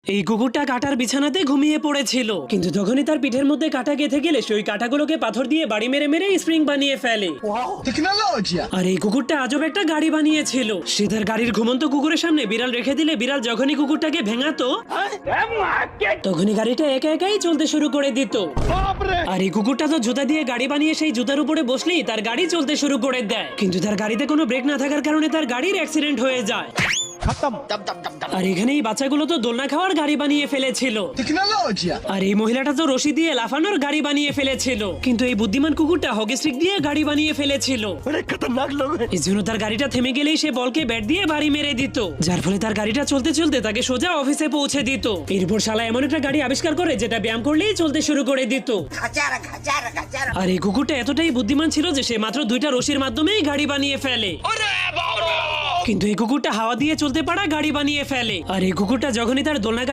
এই কুকুরটা কাটার বিছানাতে ঘুমিয়ে পড়েছিল, কিন্তু যখনই তার পিঠের মধ্যে কাটা গেঁথে গেলে সে ওই কাটাগুলোকে পাথর দিয়ে বাড়ি মেরে মেরে স্প্রিং বানিয়ে ফেলে। আর এই কুকুরটা আজব একটা গাড়ি বানিয়েছিল। সে তার গাড়ির ঘুমন্ত কুকুরের সামনে বিড়াল রেখে দিলে বিড়াল যখনই কুকুরটাকে ভেঙাতো তখনই গাড়িটা একা একাই চলতে শুরু করে দিত। আর এই কুকুরটা তো জুতা দিয়ে গাড়ি বানিয়ে সেই জুতার উপরে বসলেই তার গাড়ি চলতে শুরু করে দেয়, কিন্তু তার গাড়িতে কোনো ব্রেক না থাকার কারণে তার গাড়ির অ্যাক্সিডেন্ট হয়ে যায়। আর এখানে এই বাচ্চাগুলো তো দোলনা খাওয়ার গাড়ি বানিয়ে ফেলেছিল, আর এই মহিলাটা তো রশি দিয়ে লাফানোর গাড়ি বানিয়ে ফেলেছিল, কিন্তু এই বুদ্ধিমান কুকুরটা হকি স্টিক দিয়ে গাড়ি বানিয়ে ফেলেছিল। এই জন্য তার গাড়িটা থেমে গেলেই সে বলকে ব্যাট দিয়ে বাড়ি মেরে দিত, যার ফলে তার গাড়িটা চলতে চলতে তাকে সোজা অফিসে পৌঁছে দিত। এরপর শালা এমন একটা গাড়ি আবিষ্কার করে যেটা ব্যায়াম করলেই চলতে শুরু করে দিত। আর এই কুকুরটা এতটাই বুদ্ধিমান ছিল যে সে মাত্র 2টা রশির মাধ্যমেই গাড়ি বানিয়ে ফেলে, কিন্তু এই কুকুরটা হাওয়া দিয়ে চলতে পারা গাড়ি বানিয়ে ফেলে। আর এই কুকুরটা যখনই তার দোলনা